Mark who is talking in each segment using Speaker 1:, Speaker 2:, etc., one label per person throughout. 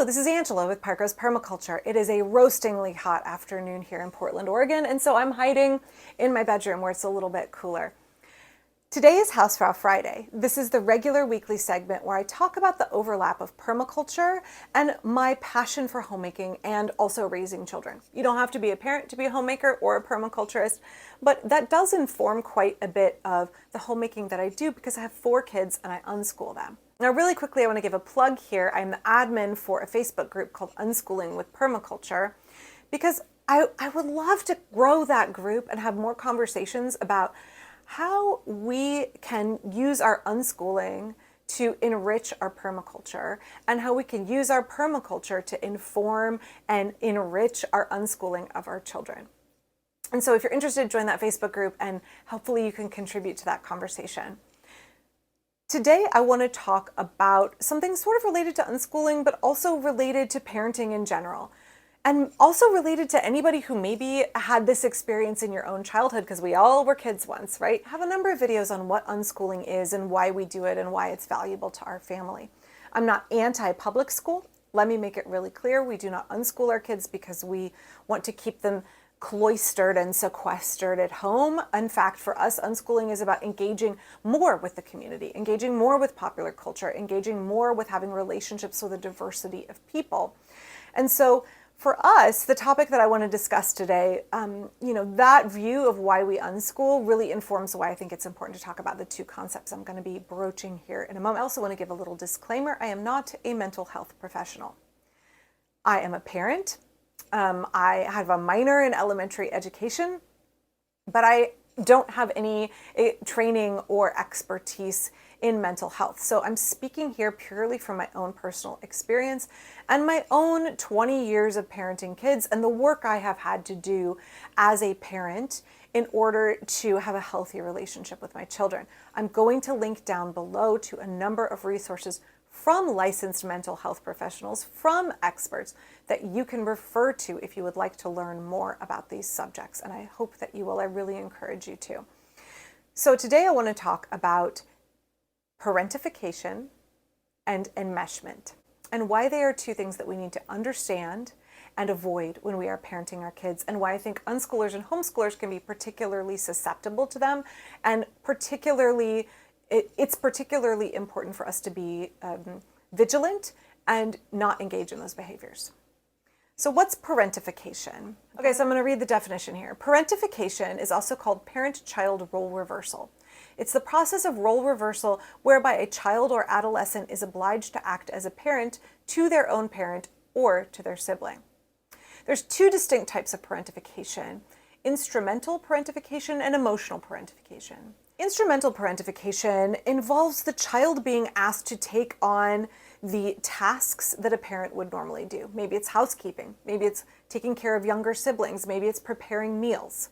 Speaker 1: Hello, this is Angela with Parkrose Permaculture. It is a roastingly hot afternoon here in Portland, Oregon, and so I'm hiding in my bedroom where it's a little bit cooler. Today is Hausfrau Friday. This is the regular weekly segment where I talk about the overlap of permaculture and my passion for homemaking and also raising children. You don't have to be a parent to be a homemaker or a permaculturist, but that does inform quite a bit of the homemaking that I do because I have 4 kids and I unschool them. Now, really quickly, I want to give a plug here. I'm the admin for a Facebook group called Unschooling with Permaculture because I would love to grow that group and have more conversations about how we can use our unschooling to enrich our permaculture and how we can use our permaculture to inform and enrich our unschooling of our children. And so if you're interested, join that Facebook group and hopefully you can contribute to that conversation. Today, I want to talk about something sort of related to unschooling, but also related to parenting in general. And also related to anybody who maybe had this experience in your own childhood, because we all were kids once, right? I have a number of videos on what unschooling is and why we do it and why it's valuable to our family. I'm not anti-public school. Let me make it really clear. We do not unschool our kids because we want to keep them cloistered and sequestered at home. In fact, for us, unschooling is about engaging more with the community, engaging more with popular culture, engaging more with having relationships with a diversity of people. And so for us, the topic that I want to discuss today, that view of why we unschool really informs why I think it's important to talk about the 2 concepts I'm going to be broaching here in a moment. I also want to give a little disclaimer. I am not a mental health professional. I am a parent. I have a minor in elementary education, but I don't have any training or expertise in mental health. So I'm speaking here purely from my own personal experience and my own 20 years of parenting kids and the work I have had to do as a parent in order to have a healthy relationship with my children. I'm going to link down below to a number of resources from licensed mental health professionals, from experts that you can refer to if you would like to learn more about these subjects. And I hope that you will. I really encourage you to. So today I want to talk about parentification and enmeshment and why they are 2 things that we need to understand and avoid when we are parenting our kids, and why I think unschoolers and homeschoolers can be particularly susceptible to them, and it's particularly important for us to be vigilant and not engage in those behaviors. So what's parentification? Okay, so I'm going to read the definition here. Parentification is also called parent-child role reversal. It's the process of role reversal whereby a child or adolescent is obliged to act as a parent to their own parent or to their sibling. There's 2 distinct types of parentification: instrumental parentification and emotional parentification. Instrumental parentification involves the child being asked to take on the tasks that a parent would normally do. Maybe it's housekeeping, maybe it's taking care of younger siblings, maybe it's preparing meals.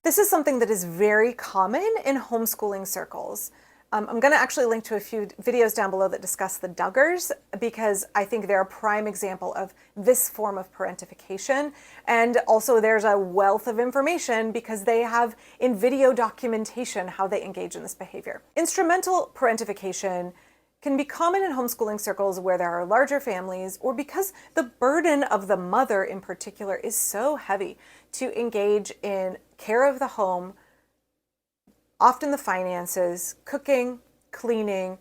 Speaker 1: This is something that is very common in homeschooling circles. I'm going to actually link to a few videos down below that discuss the Duggars because I think they're a prime example of this form of parentification. And also there's a wealth of information because they have in video documentation how they engage in this behavior. Instrumental parentification can be common in homeschooling circles where there are larger families, or because the burden of the mother in particular is so heavy to engage in care of the home, often the finances, cooking, cleaning,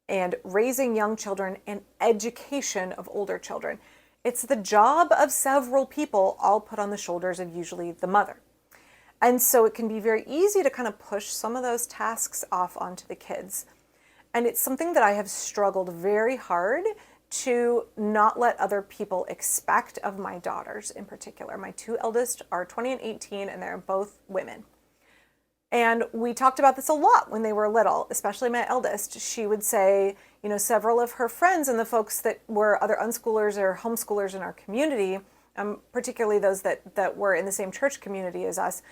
Speaker 1: and raising young children and education of older children. It's the job of several people all put on the shoulders of usually the mother. And so it can be very easy to kind of push some of those tasks off onto the kids. And it's something that I have struggled very hard to not let other people expect of my daughters in particular. My 2 eldest are 20 and 18, and they're both women. And we talked about this a lot when they were little, especially my eldest. She would say, several of her friends and the folks that were other unschoolers or homeschoolers in our community, particularly those that were in the same church community as us,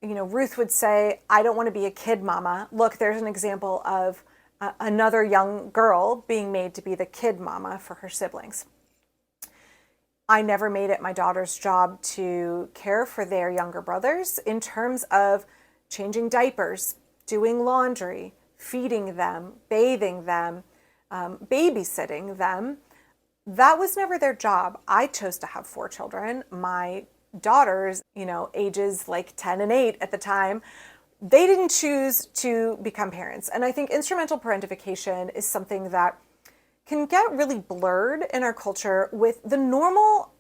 Speaker 1: Ruth would say, "I don't want to be a kid mama. Look, there's an example of another young girl being made to be the kid mama for her siblings." I never made it my daughter's job to care for their younger brothers in terms of changing diapers, doing laundry, feeding them, bathing them, babysitting them, That was never their job. I chose to have 4 children. My daughters, ages like 10 and 8 at the time, they didn't choose to become parents. And I think instrumental parentification is something that can get really blurred in our culture with the normal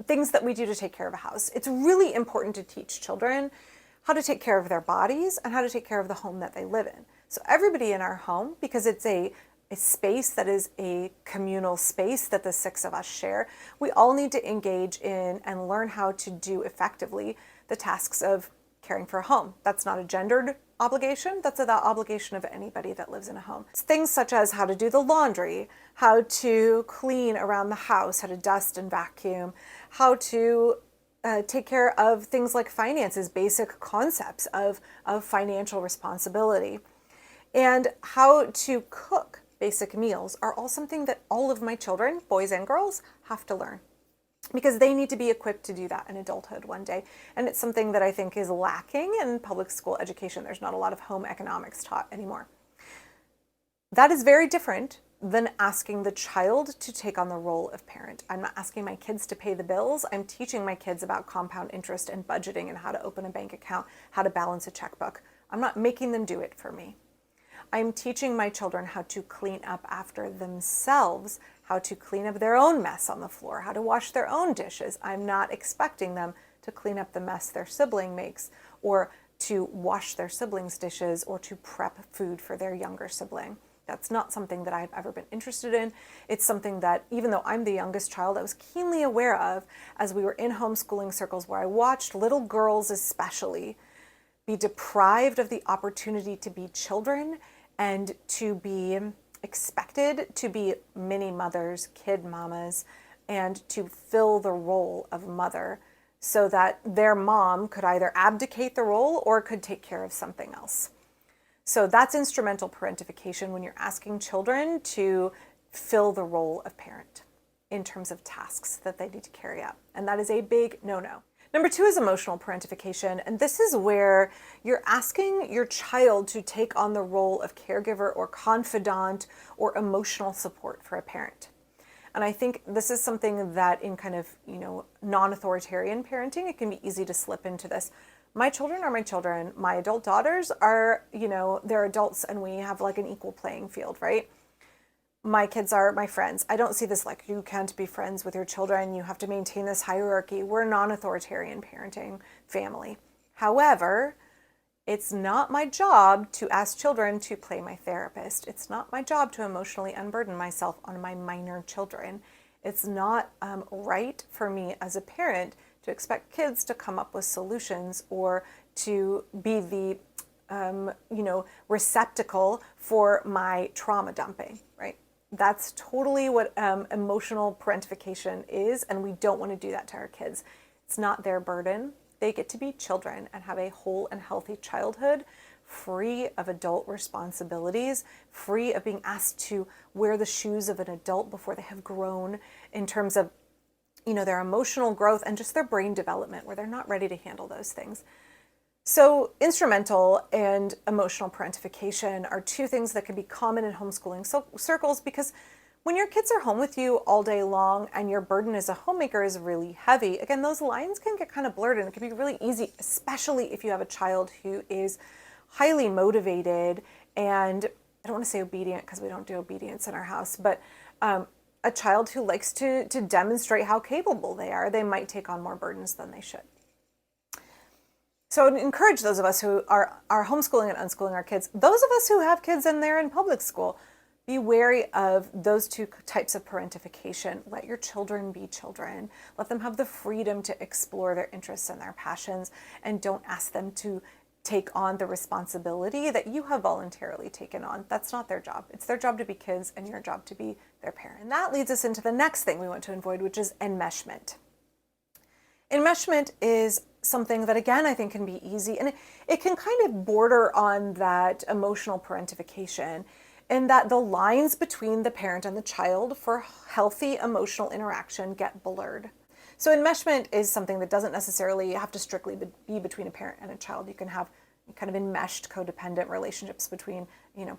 Speaker 1: things that we do to take care of a house. It's really important to teach children how to take care of their bodies and how to take care of the home that they live in. So everybody in our home, because it's a space that is a communal space that the 6 of us share, we all need to engage in and learn how to do effectively the tasks of caring for a home. That's not a gendered obligation. That's the obligation of anybody that lives in a home. It's things such as how to do the laundry, how to clean around the house, how to dust and vacuum, how to take care of things like finances, basic concepts of financial responsibility, and how to cook basic meals are all something that all of my children, boys and girls, have to learn, because they need to be equipped to do that in adulthood one day. And it's something that I think is lacking in public school education. There's not a lot of home economics taught anymore. That is very different than asking the child to take on the role of parent. I'm not asking my kids to pay the bills. I'm teaching my kids about compound interest and budgeting and how to open a bank account, how to balance a checkbook. I'm not making them do it for me. I'm teaching my children how to clean up after themselves, how to clean up their own mess on the floor, how to wash their own dishes. I'm not expecting them to clean up the mess their sibling makes, or to wash their sibling's dishes, or to prep food for their younger sibling. That's not something that I've ever been interested in. It's something that, even though I'm the youngest child, I was keenly aware of as we were in homeschooling circles where I watched little girls especially be deprived of the opportunity to be children and to be expected to be mini mothers, kid mamas, and to fill the role of mother so that their mom could either abdicate the role or could take care of something else. So that's instrumental parentification, when you're asking children to fill the role of parent in terms of tasks that they need to carry out. And that is a big no-no. Number 2 is emotional parentification. And this is where you're asking your child to take on the role of caregiver or confidant or emotional support for a parent. And I think this is something that in kind of, non-authoritarian parenting, it can be easy to slip into this. My children are my children. My adult daughters are, they're adults, and we have like an equal playing field, right? My kids are my friends. I don't see this like you can't be friends with your children. You have to maintain this hierarchy. We're a non-authoritarian parenting family. However, it's not my job to ask children to play my therapist. It's not my job to emotionally unburden myself on my minor children. It's not right for me as a parent to expect kids to come up with solutions or to be the receptacle for my trauma dumping, right? That's totally what emotional parentification is, and we don't want to do that to our kids. It's not their burden. They get to be children and have a whole and healthy childhood, free of adult responsibilities, free of being asked to wear the shoes of an adult before they have grown in terms of their emotional growth and just their brain development, where they're not ready to handle those things. So instrumental and emotional parentification are 2 things that can be common in homeschooling circles, because when your kids are home with you all day long and your burden as a homemaker is really heavy, again, those lines can get kind of blurred, and it can be really easy, especially if you have a child who is highly motivated and, I don't want to say obedient because we don't do obedience in our house, but a child who likes to demonstrate how capable they are. They might take on more burdens than they should. So I would encourage those of us who are homeschooling and unschooling our kids, those of us who have kids and they're in public school, be wary of those 2 types of parentification. Let your children be children. Let them have the freedom to explore their interests and their passions, and don't ask them to take on the responsibility that you have voluntarily taken on. That's not their job. It's their job to be kids and your job to be their parent. And that leads us into the next thing we want to avoid, which is enmeshment. Enmeshment is something that, again, I think can be easy, and it can kind of border on that emotional parentification, in that the lines between the parent and the child for healthy emotional interaction get blurred. So enmeshment is something that doesn't necessarily have to strictly be between a parent and a child. You can have kind of enmeshed codependent relationships between,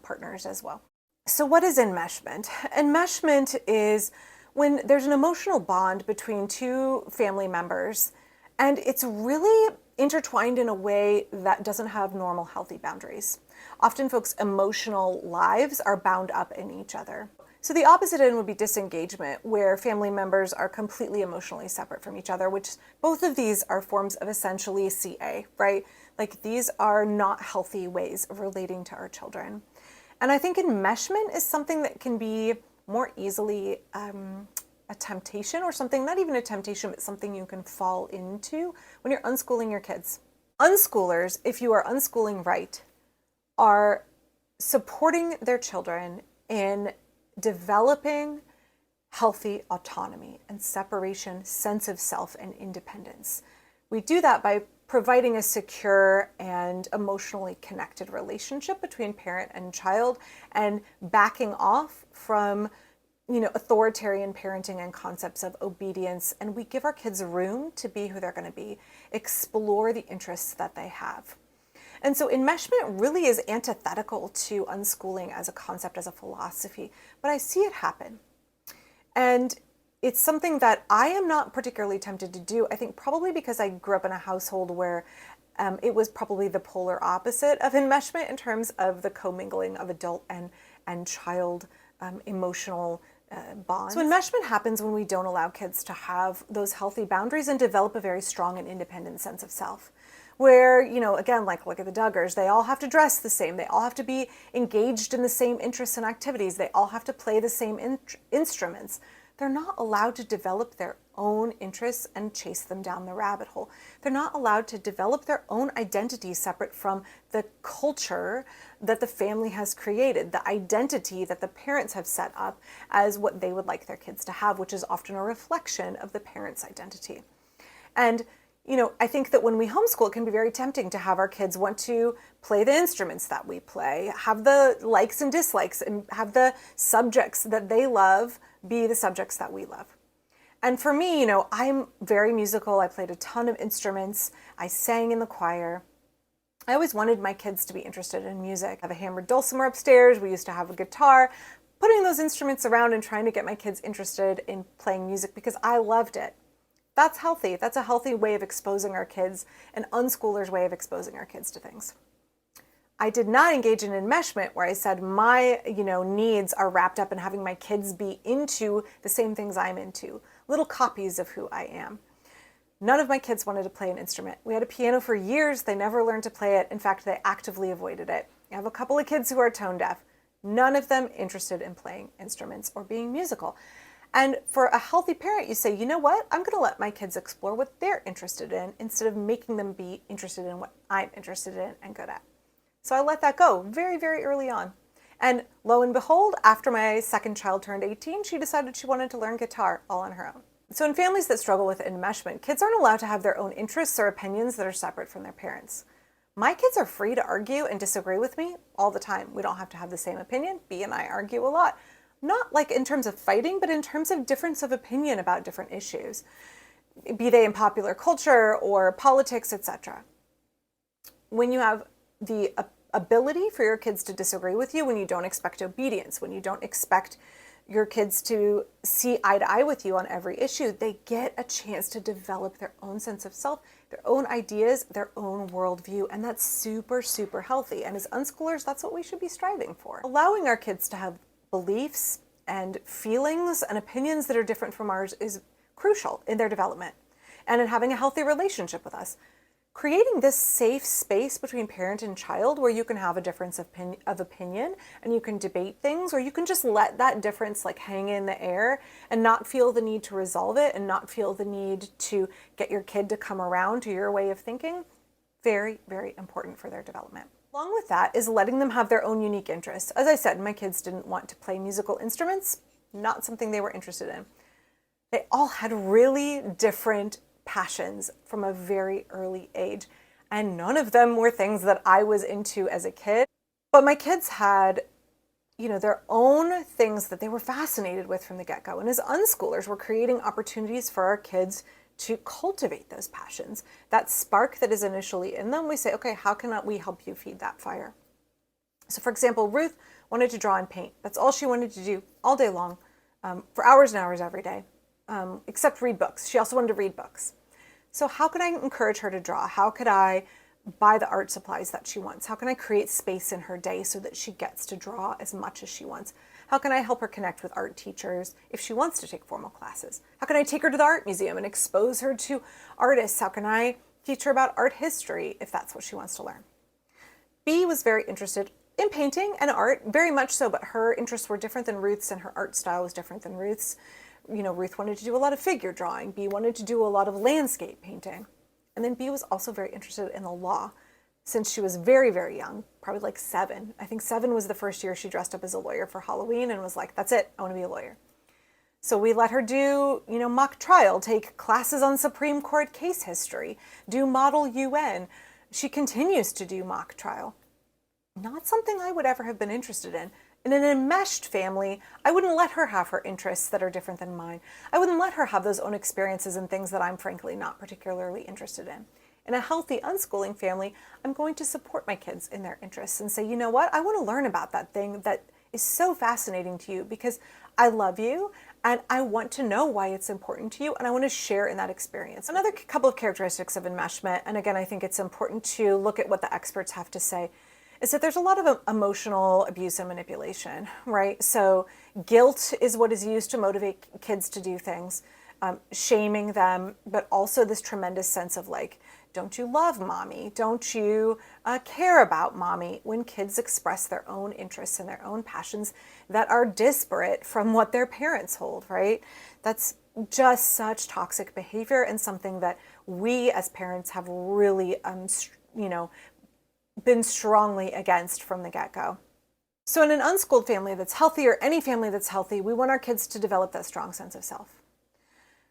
Speaker 1: partners as well. So what is enmeshment? Enmeshment is when there's an emotional bond between two family members and it's really intertwined in a way that doesn't have normal healthy boundaries. Often folks' emotional lives are bound up in each other. So the opposite end would be disengagement, where family members are completely emotionally separate from each other, which both of these are forms of essentially CA, right? Like these are not healthy ways of relating to our children. And I think enmeshment is something that can be more easily a temptation, or something, not even a temptation, but something you can fall into when you're unschooling your kids. Unschoolers, if you are unschooling right, are supporting their children in developing healthy autonomy and separation, sense of self, and independence. We do that by providing a secure and emotionally connected relationship between parent and child, and backing off from authoritarian parenting and concepts of obedience. And we give our kids room to be who they're going to be, explore the interests that they have. And so enmeshment really is antithetical to unschooling as a concept, as a philosophy, but I see it happen. And it's something that I am not particularly tempted to do, I think probably because I grew up in a household where it was probably the polar opposite of enmeshment in terms of the commingling of adult and child emotional bonds. So enmeshment happens when we don't allow kids to have those healthy boundaries and develop a very strong and independent sense of self. Where, again, like look at the Duggars, they all have to dress the same. They all have to be engaged in the same interests and activities. They all have to play the same instruments. They're not allowed to develop their own interests and chase them down the rabbit hole. They're not allowed to develop their own identity separate from the culture that the family has created, the identity that the parents have set up as what they would like their kids to have, which is often a reflection of the parent's identity. And I think that when we homeschool, it can be very tempting to have our kids want to play the instruments that we play, have the likes and dislikes, and have the subjects that they love be the subjects that we love. And for me, I'm very musical. I played a ton of instruments. I sang in the choir. I always wanted my kids to be interested in music. I have a hammered dulcimer upstairs. We used to have a guitar. Putting those instruments around and trying to get my kids interested in playing music because I loved it. That's healthy. That's a healthy way of exposing our kids, an unschoolers' way of exposing our kids to things. I did not engage in enmeshment where I said my, needs are wrapped up in having my kids be into the same things I'm into, little copies of who I am. None of my kids wanted to play an instrument. We had a piano for years. They never learned to play it. In fact, they actively avoided it. I have a couple of kids who are tone deaf. None of them interested in playing instruments or being musical. And for a healthy parent, you say, you know what? I'm going to let my kids explore what they're interested in instead of making them be interested in what I'm interested in and good at. So I let that go very, very early on. And lo and behold, after my second child turned 18, she decided she wanted to learn guitar all on her own. So in families that struggle with enmeshment, kids aren't allowed to have their own interests or opinions that are separate from their parents. My kids are free to argue and disagree with me all the time. We don't have to have the same opinion. B and I argue a lot. Not like in terms of fighting, but in terms of difference of opinion about different issues, be they in popular culture or politics, etc. When you have the ability for your kids to disagree with you, when you don't expect obedience, when you don't expect your kids to see eye to eye with you on every issue, they get a chance to develop their own sense of self, their own ideas, their own worldview, and that's super, super healthy. And as unschoolers, that's what we should be striving for. Allowing our kids to have beliefs and feelings and opinions that are different from ours is crucial in their development and in having a healthy relationship with us. Creating this safe space between parent and child where you can have a difference of opinion and you can debate things, or you can just let that difference hang in the air and not feel the need to resolve it and not feel the need to get your kid to come around to your way of thinking. Very, very important for their development. Along with that is letting them have their own unique interests. As I said, my kids didn't want to play musical instruments, not something they were interested in. They all had really different passions from a very early age, and none of them were things that I was into as a kid. But my kids had, their own things that they were fascinated with from the get-go. And as unschoolers, we're creating opportunities for our kids to cultivate those passions. That spark that is initially in them, we say, okay, how can we help you feed that fire? So for example, Ruth wanted to draw and paint. That's all she wanted to do all day long. for hours and hours every day, except read books. She also wanted to read books. So how could I encourage her to draw? How could I buy the art supplies that she wants? How can I create space in her day so that she gets to draw as much as she wants? How can I help her connect with art teachers if she wants to take formal classes? How can I take her to the art museum and expose her to artists? How can I teach her about art history if that's what she wants to learn? B was very interested in painting and art, very much so, but her interests were different than Ruth's and her art style was different than Ruth's. Ruth wanted to do a lot of figure drawing. B wanted to do a lot of landscape painting. And then B was also very interested in the law since she was very, very young, probably like 7. I think 7 was the first year she dressed up as a lawyer for Halloween and was like, that's it, I want to be a lawyer. So we let her do, mock trial, take classes on Supreme Court case history, do Model UN. She continues to do mock trial. Not something I would ever have been interested in. In an enmeshed family, I wouldn't let her have her interests that are different than mine. I wouldn't let her have those own experiences and things that I'm frankly not particularly interested in. In a healthy unschooling family, I'm going to support my kids in their interests and say, you know what, I want to learn about that thing that is so fascinating to you because I love you and I want to know why it's important to you and I want to share in that experience. Another couple of characteristics of enmeshment, and again, I think it's important to look at what the experts have to say, is that there's a lot of emotional abuse and manipulation, right? So guilt is what is used to motivate kids to do things, shaming them, but also this tremendous sense of like, don't you love mommy? Don't you care about mommy? When kids express their own interests and their own passions that are disparate from what their parents hold, right? That's just such toxic behavior and something that we as parents have really, been strongly against from the get-go. So in an unschooled family that's healthy, or any family that's healthy, we want our kids to develop that strong sense of self.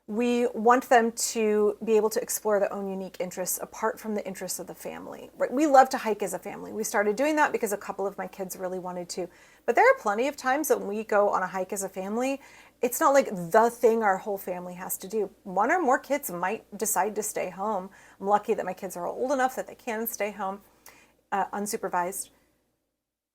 Speaker 1: We want them to be able to explore their own unique interests apart from the interests of the family. Right? We love to hike as a family. We started doing that because a couple of my kids really wanted to. But there are plenty of times that when we go on a hike as a family, it's not like the thing our whole family has to do. One or more kids might decide to stay home. I'm lucky that my kids are old enough that they can stay home. Unsupervised.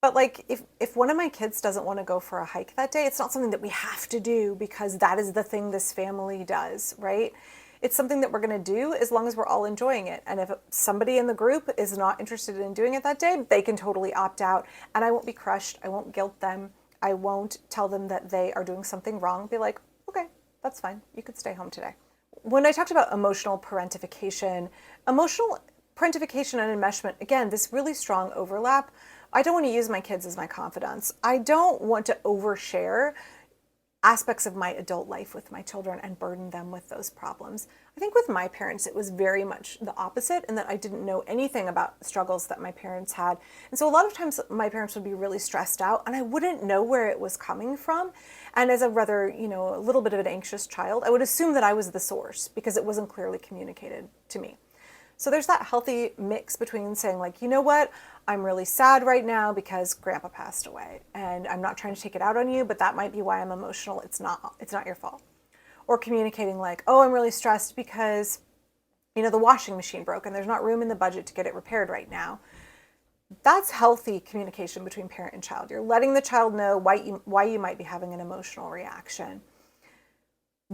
Speaker 1: But like if one of my kids doesn't want to go for a hike that day, it's not something that we have to do because that is the thing this family does, right? It's something that we're going to do as long as we're all enjoying it. And if somebody in the group is not interested in doing it that day, they can totally opt out and I won't be crushed. I won't guilt them. I won't tell them that they are doing something wrong. Be like, okay, that's fine. You could stay home today. When I talked about emotional parentification and enmeshment, again, this really strong overlap. I don't want to use my kids as my confidants. I don't want to overshare aspects of my adult life with my children and burden them with those problems. I think with my parents, it was very much the opposite in that I didn't know anything about struggles that my parents had. And so a lot of times my parents would be really stressed out and I wouldn't know where it was coming from. And as a rather, a little bit of an anxious child, I would assume that I was the source because it wasn't clearly communicated to me. So there's that healthy mix between saying like, you know what, I'm really sad right now because grandpa passed away and I'm not trying to take it out on you, but that might be why I'm emotional. It's not your fault. Or communicating like, oh, I'm really stressed because, the washing machine broke and there's not room in the budget to get it repaired right now. That's healthy communication between parent and child. You're letting the child know why you might be having an emotional reaction.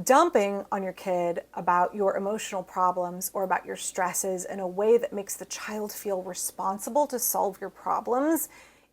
Speaker 1: Dumping on your kid about your emotional problems or about your stresses in a way that makes the child feel responsible to solve your problems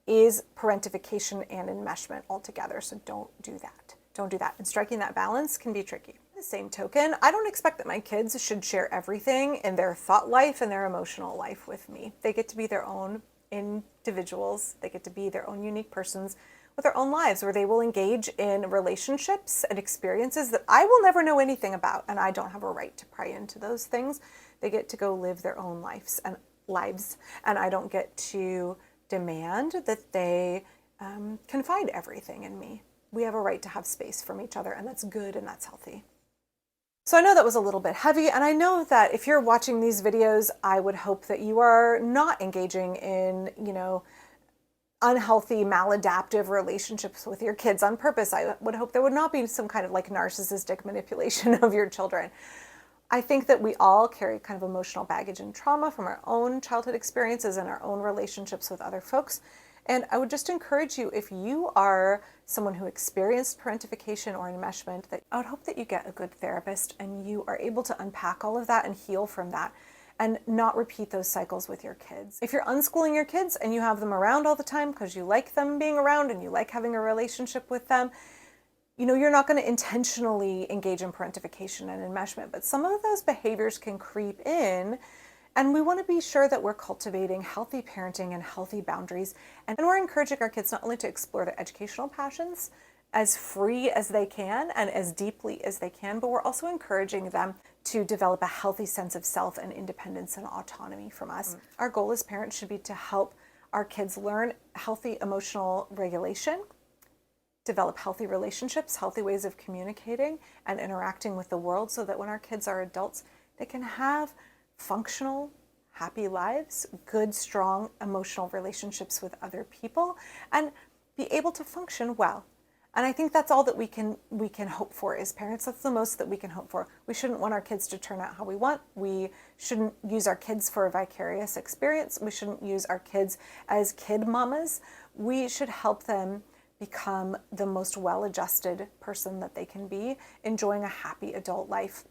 Speaker 1: is parentification and enmeshment altogether. So don't do that. Don't do that. And striking that balance can be tricky. The same token, I don't expect that my kids should share everything in their thought life and their emotional life with me. They get to be their own individuals. They get to be their own unique persons with their own lives where they will engage in relationships and experiences that I will never know anything about, and I don't have a right to pry into those things. They get to go live their own lives, and I don't get to demand that they confide everything in me. We have a right to have space from each other, and that's good and that's healthy. So I know that was a little bit heavy, and I know that if you're watching these videos, I would hope that you are not engaging in, unhealthy, maladaptive relationships with your kids on purpose. I would hope there would not be some kind of like narcissistic manipulation of your children. I think that we all carry kind of emotional baggage and trauma from our own childhood experiences and our own relationships with other folks. And I would just encourage you, if you are someone who experienced parentification or enmeshment, that I would hope that you get a good therapist and you are able to unpack all of that and heal from that and not repeat those cycles with your kids. If you're unschooling your kids and you have them around all the time because you like them being around and you like having a relationship with them, you're not going to intentionally engage in parentification and enmeshment, but some of those behaviors can creep in. And we want to be sure that we're cultivating healthy parenting and healthy boundaries. And we're encouraging our kids not only to explore their educational passions as free as they can and as deeply as they can, but we're also encouraging them to develop a healthy sense of self and independence and autonomy from us. Our goal as parents should be to help our kids learn healthy emotional regulation, develop healthy relationships, healthy ways of communicating and interacting with the world, so that when our kids are adults, they can have functional, happy lives, good, strong emotional relationships with other people, and be able to function well. And I think that's all that we can hope for as parents. That's the most that we can hope for. We shouldn't want our kids to turn out how we want. We shouldn't use our kids for a vicarious experience. We shouldn't use our kids as kid mamas. We should help them become the most well-adjusted person that they can be, enjoying a happy adult life.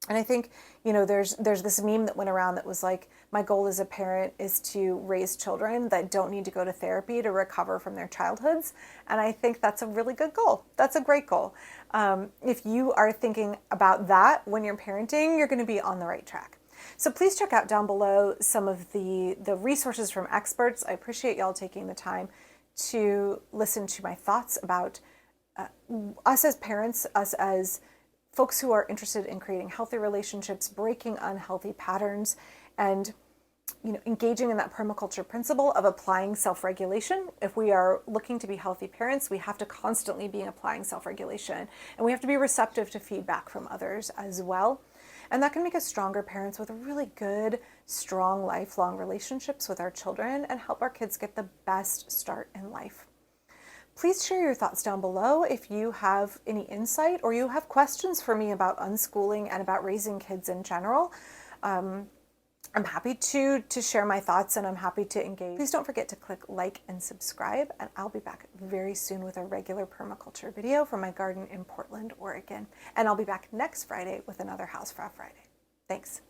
Speaker 1: And I think, there's this meme that went around that was like, my goal as a parent is to raise children that don't need to go to therapy to recover from their childhoods. And I think that's a really good goal. That's a great goal. If you are thinking about that when you're parenting, you're going to be on the right track. So please check out down below some of the resources from experts. I appreciate y'all taking the time to listen to my thoughts about us as parents, us as folks who are interested in creating healthy relationships, breaking unhealthy patterns, and engaging in that permaculture principle of applying self-regulation. If we are looking to be healthy parents, we have to constantly be applying self-regulation, and we have to be receptive to feedback from others as well. And that can make us stronger parents with really good, strong, lifelong relationships with our children and help our kids get the best start in life. Please share your thoughts down below if you have any insight or you have questions for me about unschooling and about raising kids in general. I'm happy to share my thoughts, and I'm happy to engage. Please don't forget to click like and subscribe, and I'll be back very soon with a regular permaculture video from my garden in Portland, Oregon. And I'll be back next Friday with another House Fra Friday. Thanks.